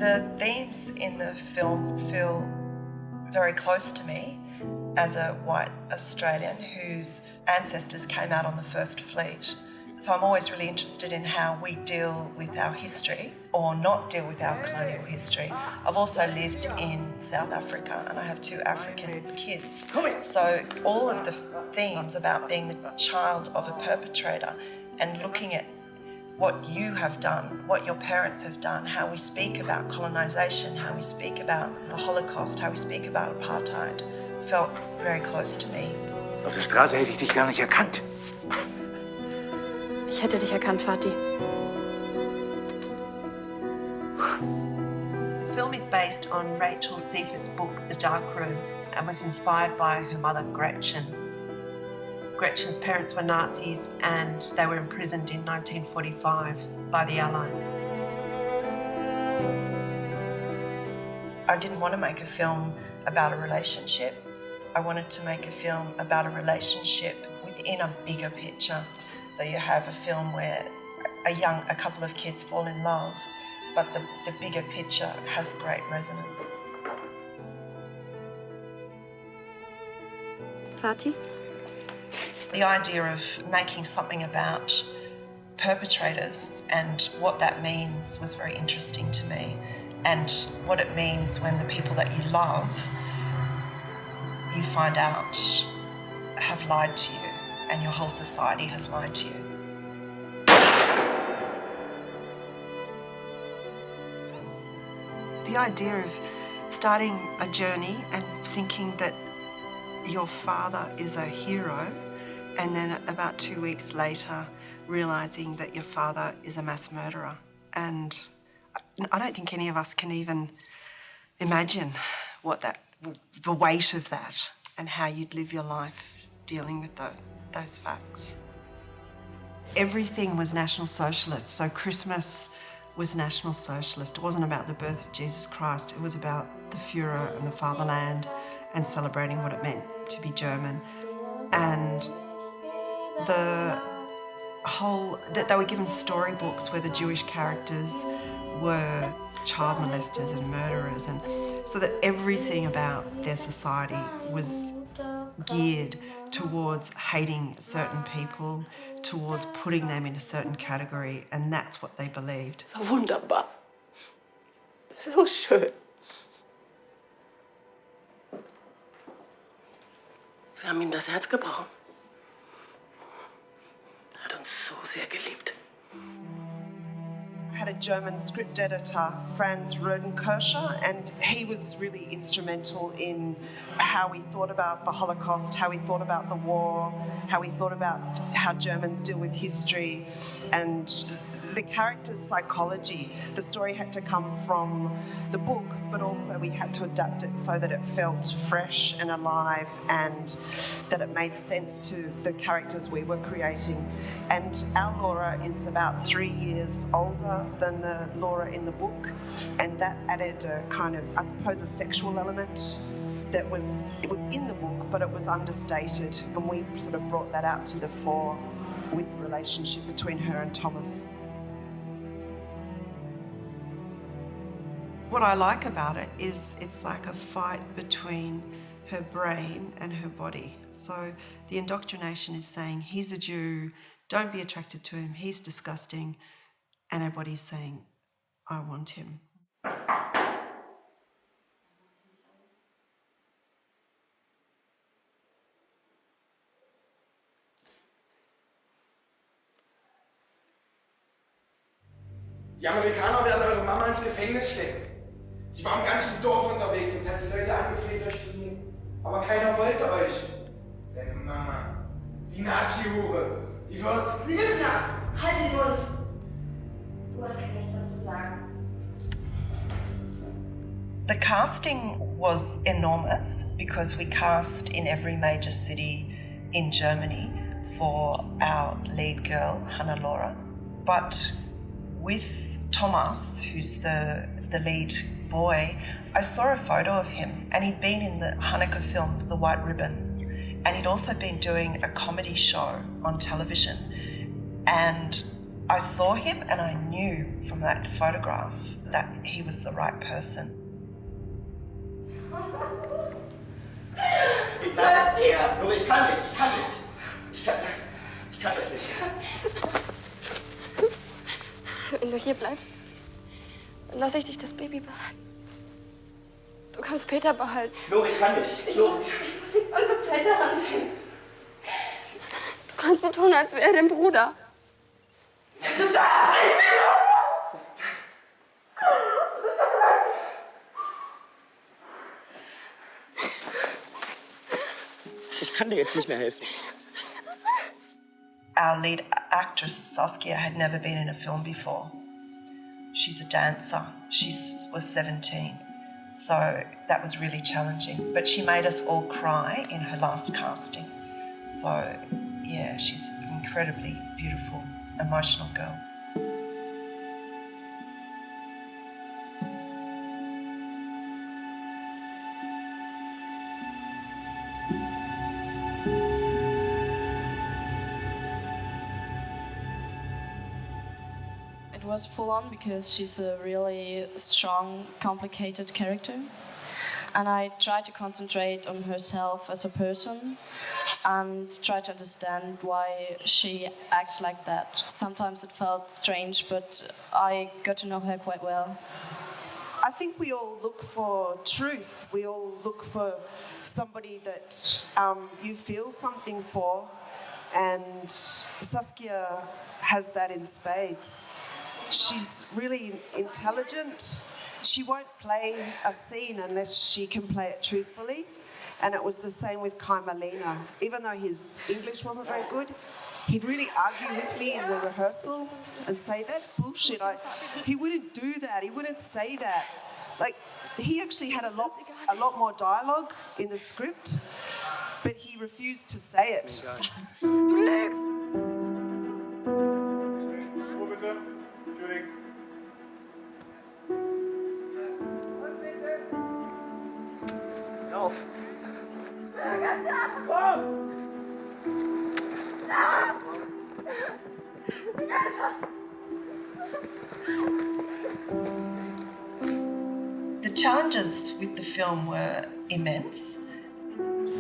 The themes in the film feel very close to me as a white Australian whose ancestors came out on the First Fleet. So I'm always really interested in how we deal with our history or not deal with our colonial history. I've also lived in South Africa and I have 2 African kids. So all of the themes about being the child of a perpetrator and looking at what you have done, what your parents have done, how we speak about colonisation, how we speak about the Holocaust, how we speak about apartheid, felt very close to me. Auf der Straße hätte ich dich gar nicht erkannt. Ich hätte dich erkannt, Vati. The film is based on Rachel Seifert's book, The Dark Room, and was inspired by her mother, Gretchen. Gretchen's parents were Nazis and they were imprisoned in 1945 by the Allies. I didn't want to make a film about a relationship. I wanted to make a film about a relationship within a bigger picture. So you have a film where a couple of kids fall in love, but the bigger picture has great resonance. Vati? The idea of making something about perpetrators and what that means was very interesting to me, and what it means when the people that you love, you find out, have lied to you and your whole society has lied to you. The idea of starting a journey and thinking that your father is a hero, and then about 2 weeks later realising that your father is a mass murderer. And I don't think any of us can even imagine the weight of that and how you'd live your life dealing with those facts. Everything was National Socialist, so Christmas was National Socialist. It wasn't about the birth of Jesus Christ, it was about the Führer and the fatherland and celebrating what it meant to be German. And that they were given storybooks where the Jewish characters were child molesters and murderers, and so that everything about their society was geared towards hating certain people, towards putting them in a certain category, and that's what they believed. Wunderbar. So schön. Wir haben ihm das Herz gebrochen. Er hat uns so sehr geliebt. I had a German script editor, Franz Rodenkircher, and he was really instrumental in how we thought about the Holocaust, how we thought about the war, how we thought about how Germans deal with history and the character's psychology. The story had to come from the book, but also we had to adapt it so that it felt fresh and alive and that it made sense to the characters we were creating. And our Laura is about 3 years older than the Laura in the book, and that added a kind of, I suppose, a sexual element it was in the book, but it was understated, and we sort of brought that out to the fore with the relationship between her and Thomas. What I like about it is it's like a fight between her brain and her body. So the indoctrination is saying, he's a Jew, don't be attracted to him, he's disgusting, and her body's saying, I want him. Die Amerikaner werden eure Mama ins Gefängnis stecken. Sie war im ganzen Dorf unterwegs und hat die Leute angefleht, euch zu nehmen. Aber keiner wollte euch. Deine Mama, die Nazi-Hure, die wird... Lügner! Halt den Mund! Du hast kein Recht, was zu sagen. The casting was enormous because we cast in every major city in Germany for our lead girl, Hannelore. But with Thomas, who's the lead boy, I saw a photo of him and he'd been in the Haneke film, The White Ribbon, and he'd also been doing a comedy show on television. And I saw him and I knew from that photograph that he was the right person. Es geht leider. Nur ich kann nicht. Ich kann das nicht. Wenn du hier bleibst, dann lasse ich dich das Baby behalten. Du kannst Peter behalten. Nur ich kann nicht. Ich muss die ganze Zeit daran denken. Du kannst so tun, als wäre er dein Bruder. Was ist das? Ich kann dir jetzt nicht mehr helfen. Our lead actress, Saskia, had never been in a film before. She's a dancer. She was 17. So that was really challenging. But she made us all cry in her last casting. So, yeah, she's an incredibly beautiful, emotional girl. It was full on because she's a really strong, complicated character. And I tried to concentrate on herself as a person and try to understand why she acts like that. Sometimes it felt strange, but I got to know her quite well. I think we all look for truth. We all look for somebody that you feel something for. And Saskia has that in spades. She's really intelligent. She won't play a scene unless she can play it truthfully. And it was the same with Kai Malina. Even though his English wasn't very good, he'd really argue with me in the rehearsals and say, that's bullshit. He wouldn't do that. He wouldn't say that. Like, he actually had a lot more dialogue in the script, but he refused to say it. Lauf! The challenges with the film were immense.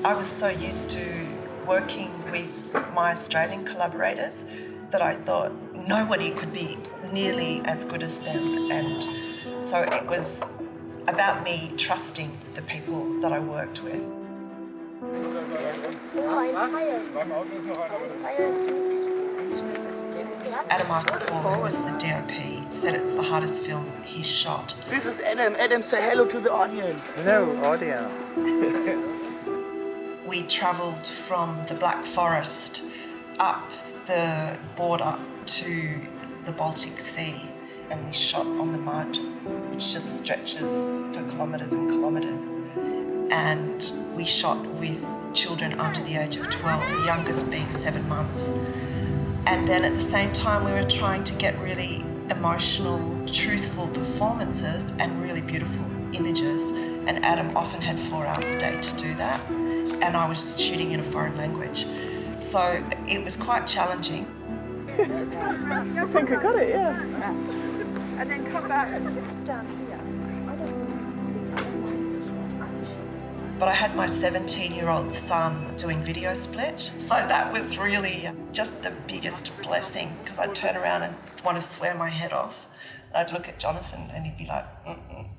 I was so used to working with my Australian collaborators that I thought nobody could be nearly as good as them. And so it was about me trusting the people that I worked with. Adam Michael Paul, who was the DOP, said it's the hardest film he shot. This is Adam. Adam, say hello to the audience. Hello, audience. We travelled from the Black Forest up the border to the Baltic Sea, and we shot on the mud, which just stretches for kilometres and kilometres. And we shot with children under the age of 12, the youngest being 7 months. And then at the same time, we were trying to get really emotional, truthful performances and really beautiful images. And Adam often had 4 hours a day to do that. And I was shooting in a foreign language. So it was quite challenging. I think I got it, yeah. And then come back. But I had my 17-year-old son doing video split. So that was really just the biggest blessing, because I'd turn around and want to swear my head off. And I'd look at Jonathan and he'd be like, mm-mm.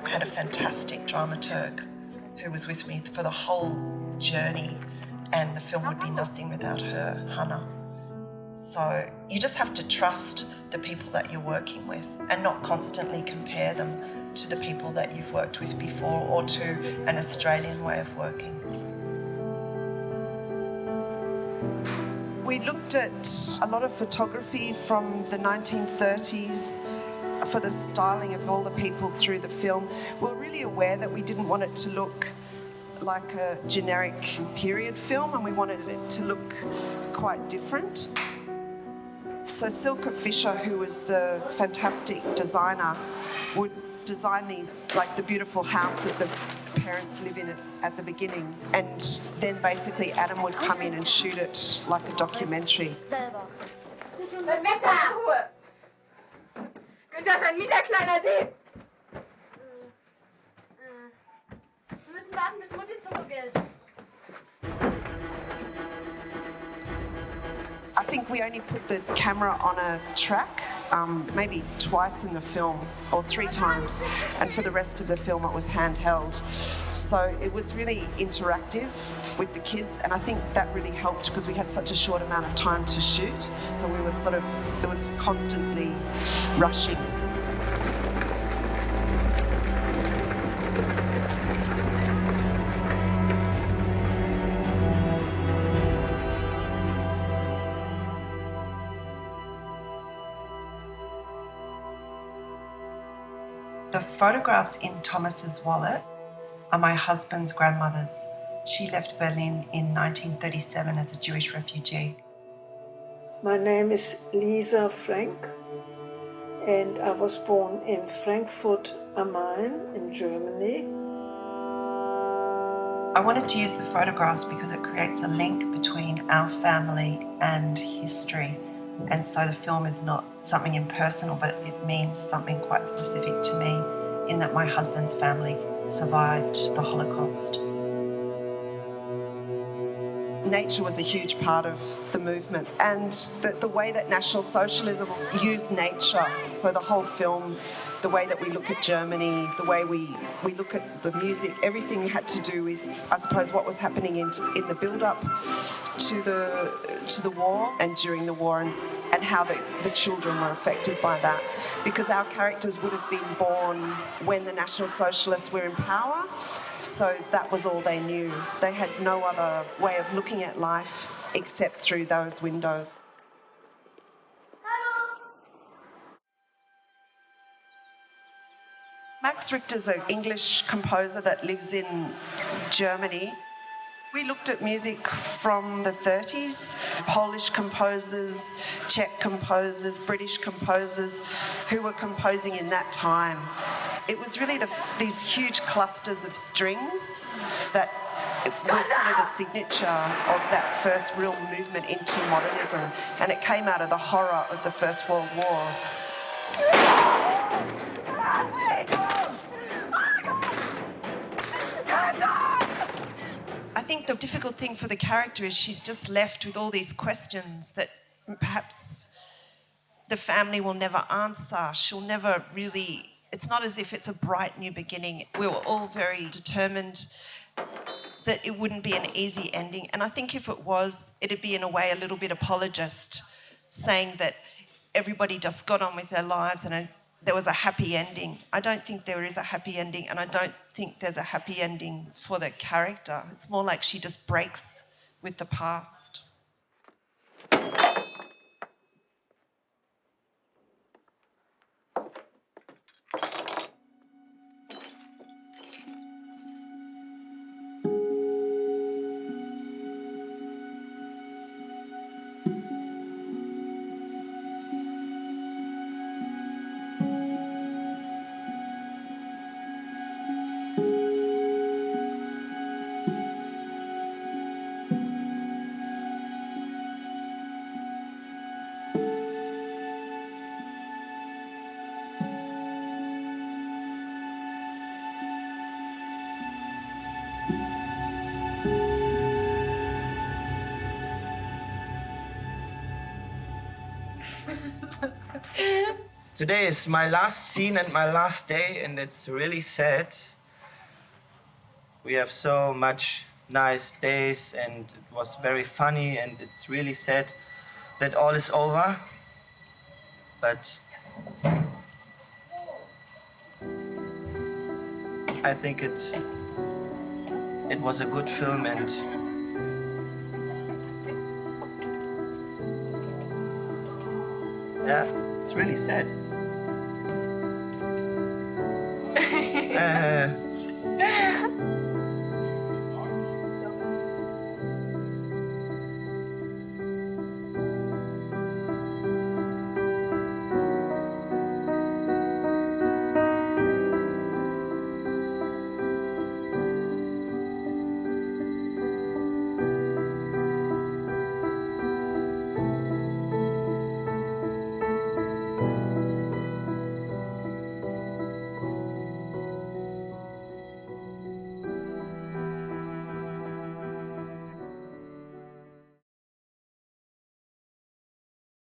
I had a fantastic dramaturg who was with me for the whole journey, and the film would be nothing without her, Hannah. So you just have to trust the people that you're working with and not constantly compare them to the people that you've worked with before or to an Australian way of working. We looked at a lot of photography from the 1930s for the styling of all the people through the film. We're really aware that we didn't want it to look like a generic period film, and we wanted it to look quite different. So Silke Fischer, who was the fantastic designer, would design these, like the beautiful house that the parents live in it at the beginning. And then basically Adam would come in and shoot it like a documentary. Wetter! Ruhe! Günther ist ein mieser kleiner Dieb! Wir müssen warten, bis Mutti zurück ist. I think we only put the camera on a track maybe twice in the film, or 3 times, and for the rest of the film it was handheld. So it was really interactive with the kids, and I think that really helped because we had such a short amount of time to shoot. So we were it was constantly rushing. The photographs in Thomas's wallet are my husband's grandmother's. She left Berlin in 1937 as a Jewish refugee. My name is Lisa Frank, and I was born in Frankfurt am Main in Germany. I wanted to use the photographs because it creates a link between our family and history. And so the film is not something impersonal, but it means something quite specific to me in that my husband's family survived the Holocaust. Nature was a huge part of the movement, and the way that National Socialism used nature, so the whole film, the way that we look at Germany, the way we look at the music, everything had to do with, I suppose, what was happening in the build-up to the war and during the war, and how the children were affected by that. Because our characters would have been born when the National Socialists were in power, so that was all they knew. They had no other way of looking at life except through those windows. Max Richter's an English composer that lives in Germany. We looked at music from the 30s, Polish composers, Czech composers, British composers who were composing in that time. It was really these huge clusters of strings that was sort of the signature of that first real movement into modernism, and it came out of the horror of the First World War. I think the difficult thing for the character is she's just left with all these questions that perhaps the family will never answer. She'll never really... It's not as if it's a bright new beginning. We were all very determined that it wouldn't be an easy ending. And I think if it was, it'd be in a way a little bit apologist, saying that everybody just got on with their lives and there was a happy ending. I don't think there is a happy ending, and I don't think there's a happy ending for the character. It's more like she just breaks with the past. Today is my last scene and my last day, and it's really sad. We have so much nice days, and it was very funny, and it's really sad that all is over. But I think it was a good film, and yeah, it's really sad.